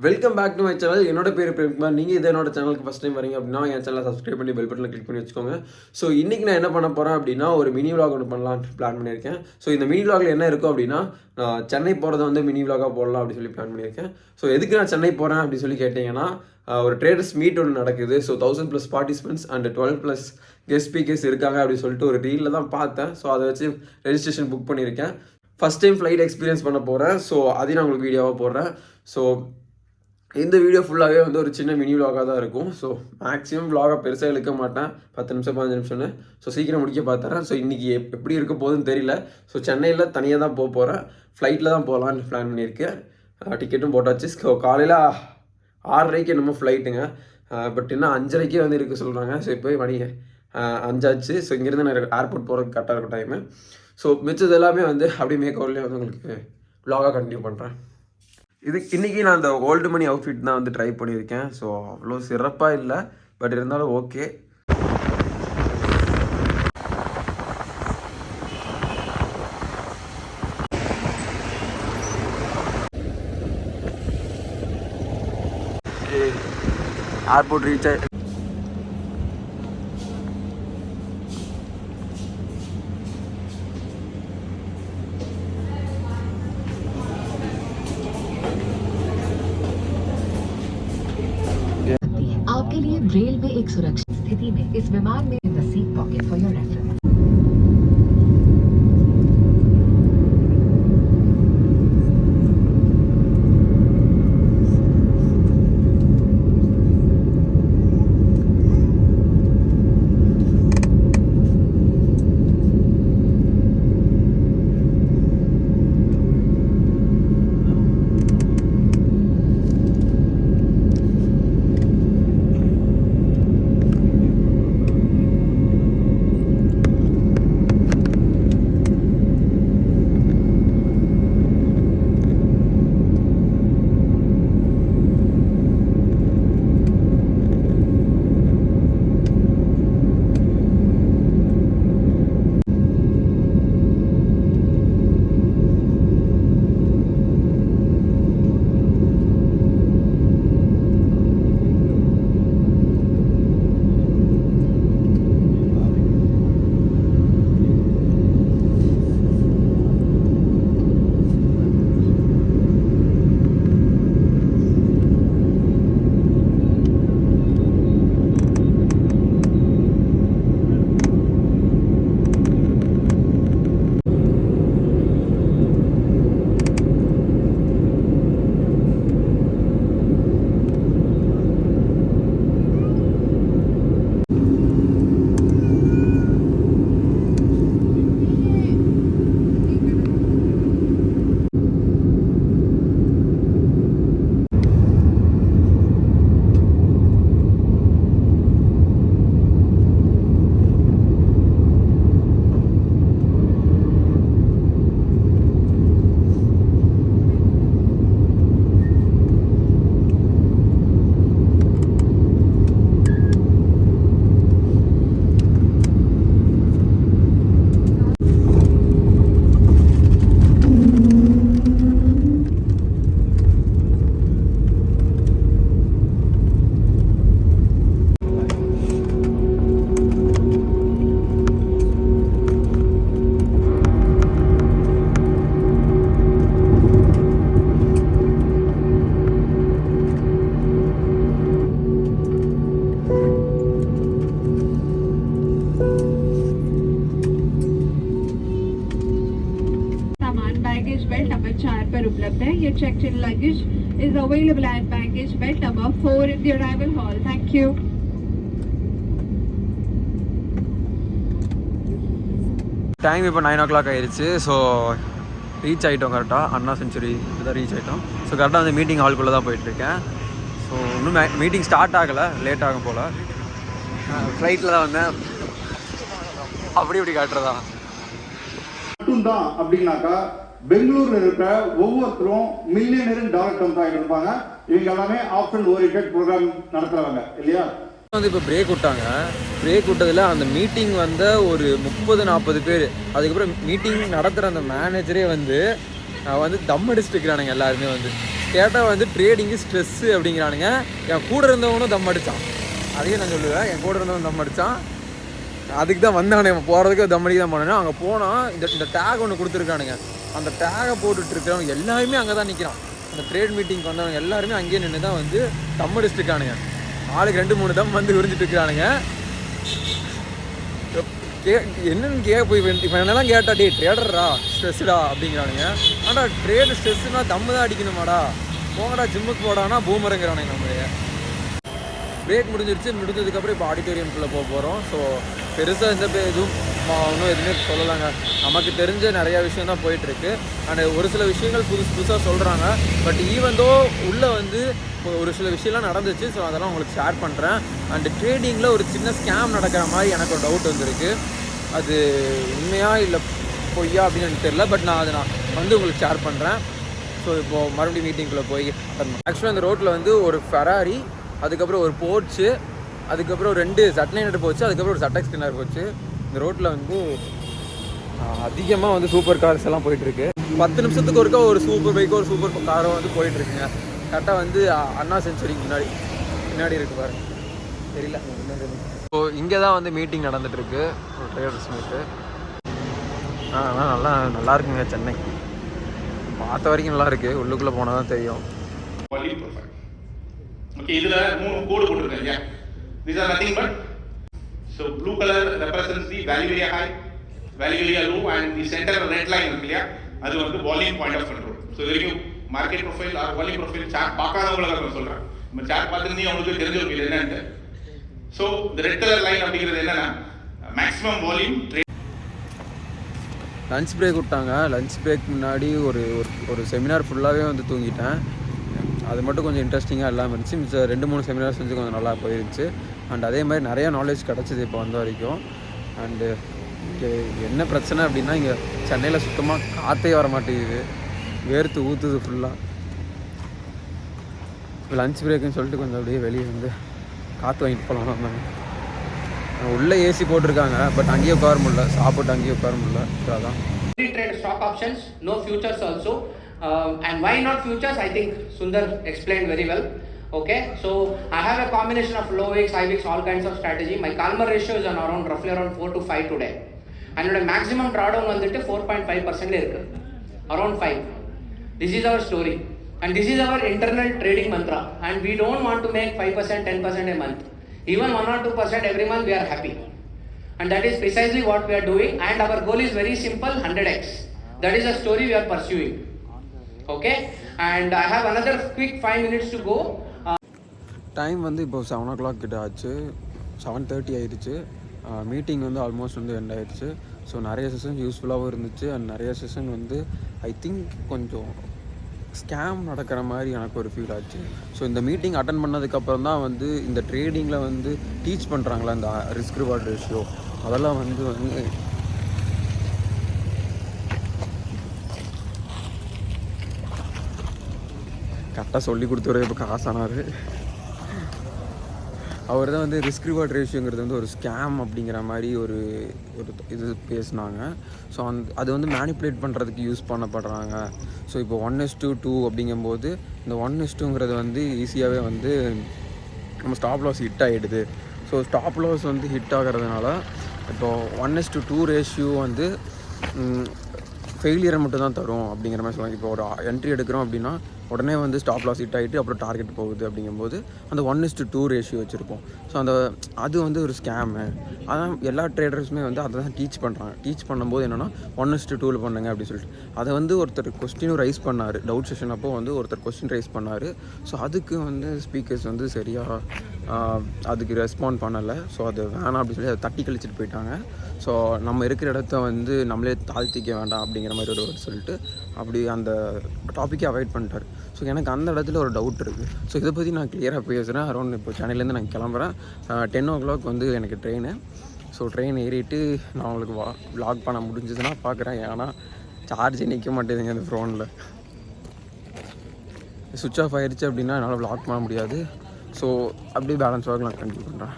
Welcome back to my channel. என்னோட பேர் பிரேம்குமார். நீங்கள் இதை என்னோட சேனலுக்கு ஃபஸ்ட் டைம் வரீங்க அப்படின்னா என் சேனலை சப்ஸ்கிரைப் பண்ணி பெல் பட்டனை கிளிக் பண்ணி வச்சுக்கோங்க. ஸோ இன்றைக்கி நான் என்ன பண்ண போகிறேன் அப்படின்னா ஒரு மினி விலாக் ஒன்று பண்ணலான்னு பிளான் பண்ணியிருக்கேன். ஸோ இந்த மினி விலாகில் என்ன இருக்கும் அப்படின்னா சென்னை போகிறத வந்து மினி விலாகாக போடலாம் அப்படின்னு சொல்லி பிளான் பண்ணியிருக்கேன். ஸோ எதுக்கு நான் சென்னை போகிறேன் அப்படின்னு சொல்லி கேட்டிங்கன்னா ஒரு ட்ரேடர்ஸ் மீட் ஒன்று நடக்குது. So 1000+ participants and 12+ guest speakers இருக்காங்க அப்படின்னு சொல்லிட்டு ஒரு ரீலில் தான் பார்த்தேன். ஸோ அதை வச்சு ரெஜிஸ்ட்ரேஷன் புக் பண்ணியிருக்கேன். ஃபஸ்ட் டைம் ஃப்ளைட் எக்ஸ்பீரியன்ஸ் பண்ண போகிறேன். ஸோ அதையும் நான் உங்களுக்கு வீடியோவாக போடுறேன். ஸோ இந்த வீடியோ ஃபுல்லாகவே வந்து ஒரு சின்ன மினி விலாகாக தான் இருக்கும். ஸோ மேக்ஸிமம் விலாகாக பெருசாக இழுக்க மாட்டேன், 10 நிமிஷம் 15 நிமிஷம்னு. ஸோ சீக்கிரம் முடிக்க பார்த்துறேன். ஸோ இன்றைக்கி எப்படி இருக்க போகுதுன்னு தெரியல. ஸோ சென்னையில் தனியாக தான் போகிறேன், ஃப்ளைட்டில் தான் போகலான்னு பிளான் பண்ணியிருக்கேன். டிக்கெட்டும் போட்டாச்சு. ஸோ காலையில் 6:30 என்னமோ ஃப்ளைட்டுங்க. பட் இன்னும் 5:30 வந்து இருக்க சொல்கிறாங்க. ஸோ இப்போ மணி 5 ஆச்சு. ஸோ இங்கேருந்து நான் ஏர்போர்ட் போகிறதுக்கு கரெக்டாக இருக்கும் டைமு. ஸோ மிச்சது எல்லாமே வந்து அப்படியே மேக்கோர்லேயே வந்து உங்களுக்கு விலாகாக கண்டினியூ பண்ணுறேன். இன்றைக்கி நான் அந்த ஓல்டு மணி அவுட்ஃபிட் தான் வந்து ட்ரை பண்ணியிருக்கேன். ஸோ அவ்வளோ சிறப்பாக இல்லை, பட் இருந்தாலும் ஓகே. ஏர்போர்ட் ரீச் ஆகி आपके लिए रेलवे एक सुरक्षित स्थिति में इस विमान में the seat pocket for your reference. Belt number 4 पर उपलब्ध है. ये checked in luggage is available at baggage belt number 4 in the arrival hall. Thank you. Time இப்போ 9 o'clock ஆயிடுச்சு. ஸோ ரீச் ஆகிட்டோம் கரெக்டாக. அண்ணா செஞ்சுரி தான் ரீச் ஆகிட்டோம். ஸோ கரெக்டாக வந்து மீட்டிங் ஹால்குள்ளே தான் போயிட்டுருக்கேன். ஸோ இன்னும் மீட்டிங் ஸ்டார்ட் ஆகலை, லேட் ஆகும் போல். ஃப்ளைட்டில் தான் வந்தேன். அப்படி இப்படி காட்டுறதா மட்டும்தான் அப்படின்னாக்கா பெங்களூர்ல இருக்கிற ஒவ்வொருத்தரும் மில்லியனரின் டாலர் டம்பாயிட்டு இருப்பாங்க. இவங்க எல்லாமே ஆப்ஷன் ஓரியன்டட் ப்ரோக்ராம் நடத்துறவங்க இல்லையா. வந்து இப்போ பிரேக் விட்டாங்க. பிரேக் விட்டதில் அந்த மீட்டிங் வந்து ஒரு 30-40 பேர். அதுக்கப்புறம் மீட்டிங் நடத்துகிற அந்த மேனேஜரே வந்து தம் அடிச்சுட்டு இருக்கிறானுங்க எல்லாருமே வந்து கேட்டால் வந்து ட்ரேடிங்கு ஸ்ட்ரெஸ்ஸு அப்படிங்கிறானுங்க. என் கூட இருந்தவனும் தம் அடித்தான், அதையும் நான் சொல்லுவேன். என் கூட இருந்தவன் தம் அடித்தான், அதுக்கு தான் வந்தானே போகிறதுக்கு தம் அடிக்க தான் போனேன். அங்கே போனால் இந்த டேக் ஒன்று கொடுத்துருக்கானுங்க. அந்த டேகை போட்டுட்டு இருக்கிறவங்க எல்லாருமே அங்கே தான் நிற்கிறான். அந்த ட்ரேட் மீட்டிங்க்கு வந்தவங்க எல்லாருமே அங்கேயே நின்று தான் வந்து தம் அடிச்சுட்டு இருக்கானுங்க. ஆளுக்கு 2-3 தம் வந்து உறிஞ்சிட்டு இருக்கிறானுங்க. என்னன்னு போய் இப்போ என்னெல்லாம் கேட்டா, டே ட்ரேடரா ஸ்ட்ரெஸ்ஸுடா அப்படிங்கிறானுங்க. ஆனால் ட்ரேடு ஸ்ட்ரெஸ்ஸுனா தம்மு தான் அடிக்கணுமாடா, போங்கடா ஜிம்முக்கு போடானா பூமரங்கிறானுங்க. நம்மளே பிரேக் முடிஞ்சதுக்கப்புறம் இப்போ ஆடிட்டோரியம்குள்ளே போகிறோம். ஸோ பெருசாக எந்த இன்னும் எதுவுமே சொல்லலாங்க. நமக்கு தெரிஞ்ச நிறையா விஷயம் தான் போயிட்டுருக்கு. அண்ட் ஒரு சில விஷயங்கள் புதுசாக சொல்கிறாங்க. பட் ஈவந்தோ உள்ளே வந்து ஒரு சில விஷயம்லாம் நடந்துச்சு. ஸோ அதெல்லாம் உங்களுக்கு ஷேர் பண்ணுறேன். அண்டு ட்ரேடிங்கில் ஒரு சின்ன ஸ்கேம் நடக்கிற மாதிரி எனக்கு ஒரு டவுட் வந்திருக்கு. அது உண்மையா இல்லை பொய்யா அப்படின்னு எனக்கு தெரியல. பட் நான் வந்து உங்களுக்கு ஷேர் பண்ணுறேன். ஸோ இப்போது மறுபடியும் மீட்டிங்குள்ளே போய் ஆக்சுவலாக இந்த ரோட்டில் வந்து ஒரு ஃபெராரி, அதுக்கப்புறம் ஒரு போர்ச்சு, அதுக்கப்புறம் 2 சட்லைனர் போச்சு, அதுக்கப்புறம் ஒரு சட்டெக்ஸ் ஸ்கின்னர் போச்சு. இந்த ரோட்டில் வந்து அதிகமாக வந்து சூப்பர் கார்ஸ் எல்லாம் போயிட்டுருக்கு. 10 நிமிஷத்துக்கு ஒருக்கா ஒரு சூப்பர் பைக்கோ ஒரு சூப்பர் காரோ வந்து போயிட்டுருக்குங்க. கரெக்டாக வந்து அண்ணா சென்ச்சுரிக்கு முன்னாடி இருக்கு பாருங்க, தெரியல. ஸோ இங்கே தான் வந்து மீட்டிங் நடந்துகிட்ருக்கு, ஒரு ட்ரேடர்ஸ் மீட்டு. நல்லா இருக்குங்க. சென்னை பார்த்த வரைக்கும் நல்லா இருக்குது, உள்ளுக்குள்ளே போனால் தான் தெரியும். ஓகே, இதுல 3 கோடு போட்டுருக்கேன். Yeah, these are nothing but, so blue color represents the value area high, value area low, and the center red line இருக்கு இல்லையா, அது வந்து volume point of control. So இது வரைக்கும் market profile or volume profile chart பார்க்காதவங்களுக்கு நான் சொல்றேன். நம்ம chart பார்த்துருந்தீங்க உங்களுக்கு தெரிஞ்சிருக்கும் இது என்னன்னு. So the red color line அப்படிங்கிறது என்னன்னா maximum volume trade. Lunch break விட்டாங்க. லஞ்ச் பிரேக் முன்னாடி ஒரு செமினார் ஃபுல்லாகவே வந்து தூங்கிட்டேன். அது மட்டும் கொஞ்சம் இன்ட்ரெஸ்டிங்காக இல்லாமல் இருந்துச்சு. மிச்சம் 2-3 செமினார்ஸ் வந்து கொஞ்சம் நல்லா போயிருந்துச்சு. அண்ட் அதே மாதிரி நிறையா நாலேஜ் கிடச்சிது இப்போ வந்த வரைக்கும். அண்டு என்ன பிரச்சனை அப்படின்னா, இங்கே சென்னையில் சுத்தமாக காற்றே வர மாட்டேங்குது, வேர்த்து ஊற்றுது ஃபுல்லாக. இப்போ லஞ்ச் பிரேக்குன்னு சொல்லிட்டு கொஞ்சம் அப்படியே வெளியே வந்து காற்று வாங்கிட்டு போகலாம் வந்தாங்க. உள்ளே ஏசி போட்டிருக்காங்க, பட் அங்கேயே உட்கார முடியல, சாப்பிட்டு அங்கேயே உட்கார முடியல. அதான் trade stock options, no futures also. And why not futures? I think Sundar explained very well. Okay, so I have a combination of low wicks, high wicks, all kinds of strategy. My Kalmar ratio is roughly around 4-5 today. And my maximum drawdown வந்துட்டு 4.5% இருக்கு, around 5. This is our story, and this is our internal trading mantra. And we don't want to make 5%, 10% a month. Even 1 or 2% every month, we are happy. And that is precisely what we are doing. And our goal is very simple, 100x. That is the story we are pursuing. Okay, and I have another quick 5 minutes to go. Time வந்து இப்போ 7 o'clock கிட்ட ஆச்சு, 7:30 ஆயிடுச்சு. Meeting வந்து almost வந்து end ஆயிடுச்சு. So நிறைய session யூஸ்ஃபுல்லாகவும் இருந்துச்சு. அண்ட் நிறைய செஷன் வந்து ஐ திங்க் கொஞ்சம் ஸ்கேம் நடக்கிற மாதிரி எனக்கு ஒரு ஃபீல் ஆச்சு. ஸோ இந்த மீட்டிங் அட்டன் பண்ணதுக்கப்புறம் தான் வந்து இந்த ட்ரேடிங்கில் வந்து டீச் பண்ணுறாங்களா இந்த ரிஸ்க் ரிவார்ட் ரேஷியோ, அதெல்லாம் வந்து கரெக்டாக சொல்லி கொடுத்தவரே இப்போ காசானார். அவர் தான் வந்து ரிஸ்க் ரிவார்ட் ரேஷியோங்கிறது வந்து ஒரு ஸ்கேம் அப்படிங்கிற மாதிரி ஒரு இது பேசினாங்க. ஸோ அது வந்து மேனிப்புலேட் பண்ணுறதுக்கு யூஸ் பண்ணப்படுறாங்க. ஸோ இப்போ 1:2 அப்படிங்கும்போது இந்த 1:2ங்கிறது வந்து ஈஸியாகவே வந்து நம்ம ஸ்டாப் லாஸ் ஹிட் ஆகிடுது. ஸோ ஸ்டாப் லாஸ் வந்து ஹிட் ஆகிறதுனால இப்போது 1:2 ரேஷியோ வந்து ஃபெயிலியரை மட்டும் தான் தரும் அப்படிங்கிற மாதிரி சொல்லுவாங்க. இப்போ ஒரு என்ட்ரி எடுக்கிறோம் அப்படின்னா உடனே வந்து ஸ்டாப் லாஸ் ஹிட் ஆகிட்டு அப்புறம் டார்கெட் போகுது அப்படிங்கும்போது அந்த 1:2 ரேஷியோ வச்சுருப்போம். ஸோ அது வந்து ஒரு ஸ்கேமு. அதான் எல்லா ட்ரேடர்ஸுமே வந்து அதை தான் டீச் பண்ணுறாங்க. டீச் பண்ணும்போது என்னென்னா 1:2 பண்ணுங்க அப்படின்னு சொல்லிட்டு அதை வந்து ஒருத்தர் கொஸ்டினும் ரைஸ் பண்ணார். டவுட் செஷன் அப்போ வந்து ஒருத்தர் கொஸ்டின் ரைஸ் பண்ணார். ஸோ அதுக்கு வந்து ஸ்பீக்கர்ஸ் வந்து சரியாக அதுக்கு ரெஸ்பாண்ட் பண்ணலை. ஸோ அது வேணாம் அப்படின்னு சொல்லி அதை தட்டி கழிச்சிட்டு போயிட்டாங்க. ஸோ நம்ம இருக்கிற இடத்த வந்து நம்மளே தாழ்த்திக்க வேண்டாம் அப்படிங்கிற மாதிரி ஒரு சொல்லிட்டு அப்படி அந்த டாப்பிக்கை அவாய்ட் பண்ணிட்டார். ஸோ எனக்கு அந்த இடத்துல ஒரு டவுட் இருக்குது. ஸோ இதை பற்றி நான் கிளியராக பேசுகிறேன். அரௌண்ட் இப்போ சென்னையிலேருந்து நான் கிளம்புறேன். 10 o'clock வந்து எனக்கு ட்ரெயின். ஸோ ட்ரெயின் ஏறிட்டு நான் உங்களுக்கு vlog பண்ண முடிஞ்சதுன்னா பார்க்குறேன். ஏன்னா சார்ஜ் நிற்க மாட்டேதுங்க அந்த ஃபோனில். சுவிட்ச் ஆஃப் ஆகிடுச்சு அப்படின்னா என்னால் vlog பண்ண முடியாது. ஸோ அப்படியே பேலன்ஸ் ஒர்க் நான் கண்டினியூ பண்ணுறேன்.